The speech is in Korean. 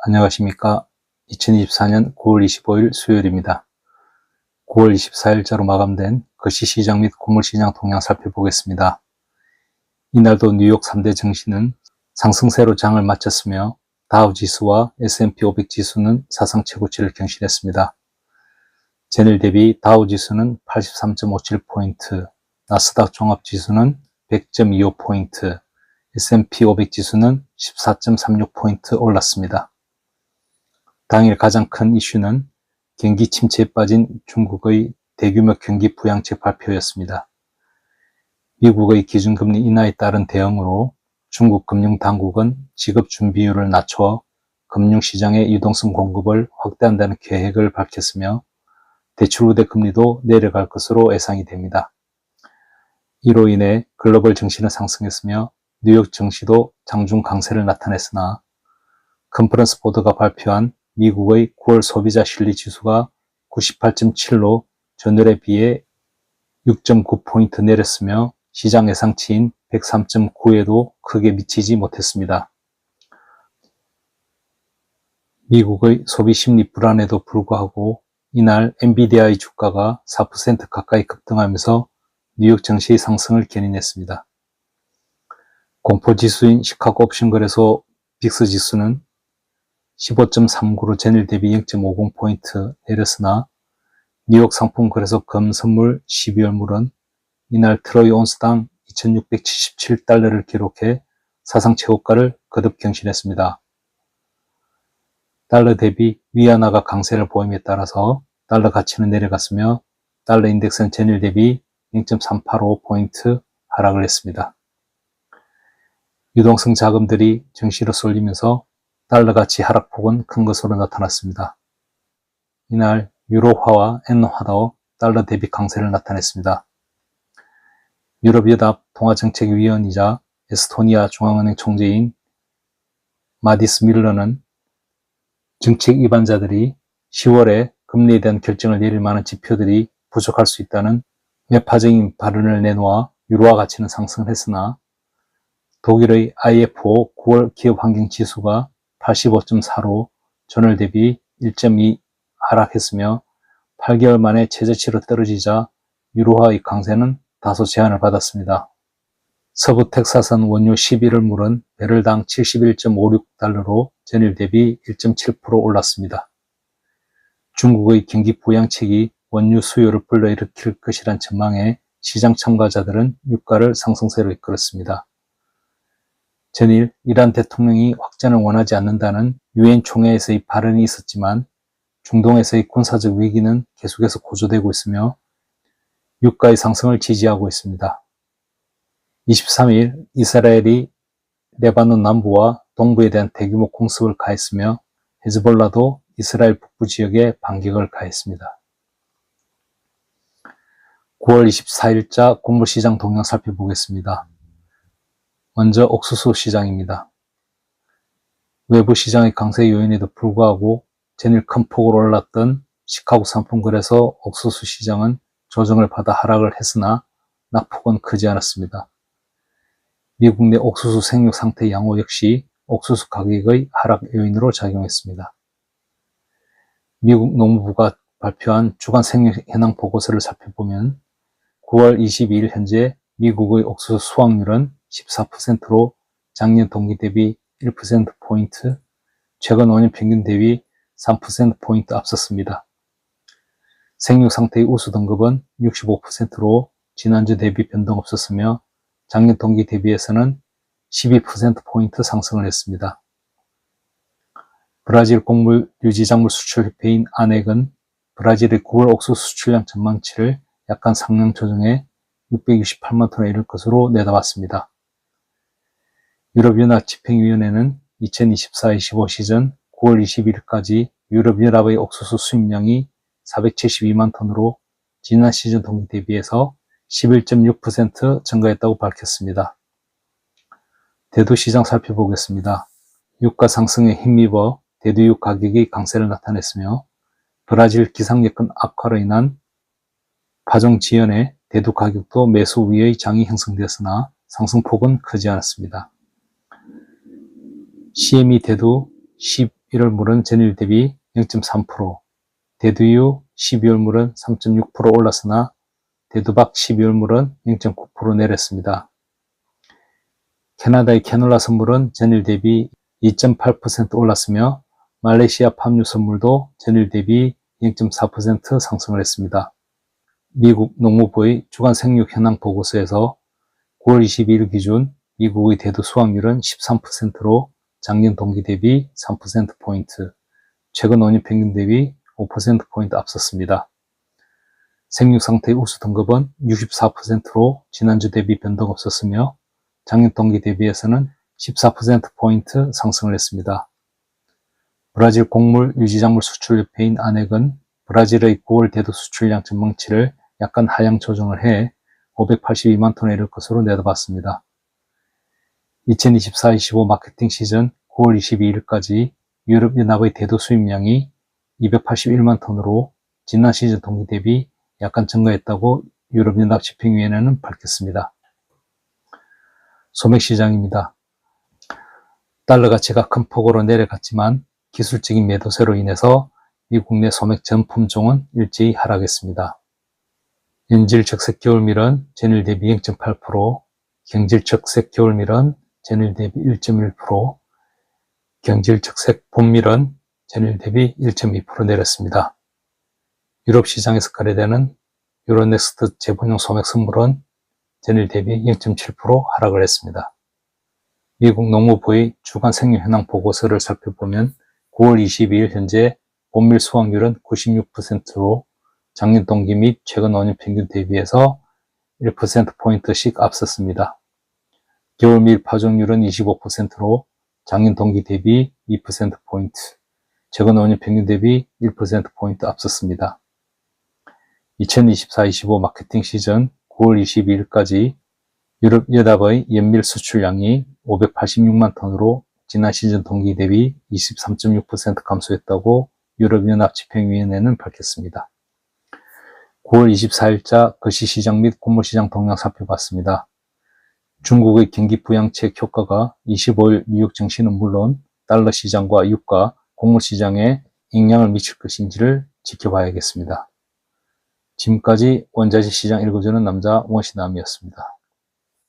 안녕하십니까. 2024년 9월 25일 수요일입니다. 9월 24일자로 마감된 거시시장 및 고물시장 동향 살펴보겠습니다. 이날도 뉴욕 3대 증시는 상승세로 장을 마쳤으며 다우지수와 S&P 500 지수는 사상 최고치를 경신했습니다. 전일 대비 다우지수는 83.57포인트, 나스닥 종합지수는 100.25포인트, S&P 500 지수는 14.36포인트 올랐습니다. 당일 가장 큰 이슈는 경기 침체에 빠진 중국의 대규모 경기 부양책 발표였습니다. 미국의 기준금리 인하에 따른 대응으로 중국 금융당국은 지급준비율을 낮춰 금융시장의 유동성 공급을 확대한다는 계획을 밝혔으며 대출 우대 금리도 내려갈 것으로 예상이 됩니다. 이로 인해 글로벌 증시는 상승했으며 뉴욕 증시도 장중 강세를 나타냈으나 컨퍼런스 보드가 발표한 미국의 9월 소비자 실리 지수가 98.7로 전월에 비해 6.9포인트 내렸으며 시장 예상치인 103.9에도 크게 미치지 못했습니다. 미국의 소비 심리 불안에도 불구하고 이날 엔비디아의 주가가 4% 가까이 급등하면서 뉴욕 증시의 상승을 견인했습니다. 공포지수인 시카고 옵션거래소 빅스 지수는 15.39로 전일 대비 0.50포인트 내렸으나 뉴욕 상품거래소 금선물 12월물은 이날 트로이 온스당 2677달러를 기록해 사상 최고가를 거듭 경신했습니다. 달러 대비 위안화가 강세를 보임에 따라서 달러 가치는 내려갔으며 달러 인덱스는 전일 대비 0.385포인트 하락을 했습니다. 유동성 자금들이 증시로 쏠리면서 달러 가치 하락폭은 큰 것으로 나타났습니다. 이날 유로화와 엔화도 달러 대비 강세를 나타냈습니다. 유럽연합 통화정책위원이자 에스토니아 중앙은행 총재인 마디스 밀러는 정책 위반자들이 10월에 금리에 대한 결정을 내릴 만한 지표들이 부족할 수 있다는 매파적인 발언을 내놓아 유로화 가치는 상승했으나 독일의 IFO 9월 기업환경지수가 85.4로 전월 대비 1.2 하락했으며 8개월 만에 최저치로 떨어지자 유로화의 강세는 다소 제한을 받았습니다. 서부 텍사스는 원유 11월물은 배럴당 71.56달러로 전일 대비 1.7% 올랐습니다. 중국의 경기 부양책이 원유 수요를 불러일으킬 것이란 전망에 시장 참가자들은 유가를 상승세로 이끌었습니다. 전일 이란 대통령이 확전을 원하지 않는다는 유엔 총회에서의 발언이 있었지만 중동에서의 군사적 위기는 계속해서 고조되고 있으며 유가의 상승을 지지하고 있습니다. 23일 이스라엘이 레바논 남부와 동부에 대한 대규모 공습을 가했으며 헤즈볼라도 이스라엘 북부 지역에 반격을 가했습니다. 9월 24일자 고물시장 동향 살펴보겠습니다. 먼저 옥수수 시장입니다. 외부 시장의 강세 요인에도 불구하고 전일 큰 폭으로 올랐던 시카고 상품거래소 옥수수 시장은 조정을 받아 하락을 했으나 낙폭은 크지 않았습니다. 미국 내 옥수수 생육 상태 양호 역시 옥수수 가격의 하락 요인으로 작용했습니다. 미국 농무부가 발표한 주간 생육 현황 보고서를 살펴보면 9월 22일 현재 미국의 옥수수 수확률은 14%로 작년 동기 대비 1%포인트, 최근 5년 평균 대비 3%포인트 앞섰습니다. 생육 상태의 우수 등급은 65%로 지난주 대비 변동 없었으며 작년 동기 대비해서는 12%포인트 상승을 했습니다. 브라질 곡물 유지작물 수출협회인 아넥은 브라질의 9월 옥수수 수출량 전망치를 약간 상향 조정해 668만 톤에 이를 것으로 내다봤습니다. 유럽연합 집행위원회는 2024-25 시즌 9월 21일까지 유럽연합의 옥수수 수입량이 472만 톤으로 지난 시즌 동기 대비해서 11.6% 증가했다고 밝혔습니다. 대두시장 살펴보겠습니다. 유가 상승에 힘입어 대두유 가격이 강세를 나타냈으며 브라질 기상여건 악화로 인한 파종 지연에 대두 가격도 매수 위의 장이 형성되었으나 상승폭은 크지 않았습니다. CME 대두 11월물은 전일 대비 0.3%, 대두유 12월물은 3.6% 올랐으나 대두박 12월물은 0.9% 내렸습니다. 캐나다의 캐놀라 선물은 전일 대비 2.8% 올랐으며 말레이시아 팜유 선물도 전일 대비 0.4% 상승을 했습니다. 미국 농무부의 주간 생육 현황 보고서에서 9월 22일 기준 미국의 대두 수확률은 13%로 작년 동기 대비 3%포인트, 최근 5년 평균 대비 5%포인트 앞섰습니다. 생육 상태의 우수 등급은 64%로 지난주 대비 변동 없었으며 작년 동기 대비해서는 14%포인트 상승을 했습니다. 브라질 곡물 유지작물 수출협회인 아넥은 브라질의 9월 대두 수출량 전망치를 약간 하향 조정을 해 582만 톤에 이를 것으로 내다봤습니다. 2024-25 마케팅 시즌 9월 22일까지 유럽연합의 대두 수입량이 281만 톤으로 지난 시즌 동기 대비 약간 증가했다고 유럽연합 집행위원회는 밝혔습니다. 소맥시장입니다. 달러 가치가 큰 폭으로 내려갔지만 기술적인 매도세로 인해서 미국 내 소맥 전 품종은 일제히 하락했습니다. 연질 적색 겨울밀은 전일 대비 0.8%, 경질 적색 겨울밀은 전일 대비 1.1%, 경질 적색 봄밀은 전일 대비 1.2% 내렸습니다. 유럽 시장에서 거래되는 유로넥스트 재분용 소맥 선물은 전일 대비 0.7% 하락을 했습니다. 미국 농무부의 주간 생육 현황 보고서를 살펴보면 9월 22일 현재 봄밀 수확률은 96%로 작년 동기 및 최근 5년 평균 대비해서 1%포인트씩 앞섰습니다. 겨울밀 파종률은 25%로 작년 동기 대비 2%포인트, 최근 5년 평균 대비 1%포인트 앞섰습니다. 2024-25 마케팅 시즌 9월 22일까지 유럽연합의 연밀 수출량이 586만 톤으로 지난 시즌 동기 대비 23.6% 감소했다고 유럽연합 집행위원회는 밝혔습니다. 9월 24일자 거시시장 및 곡물시장 동향 살펴봤습니다. 중국의 경기 부양책 효과가 25일 뉴욕 증시는 물론 달러 시장과 유가, 곡물시장에 영향을 미칠 것인지를 지켜봐야겠습니다. 지금까지 원자재 시장 읽어주는 남자 원시남이었습니다.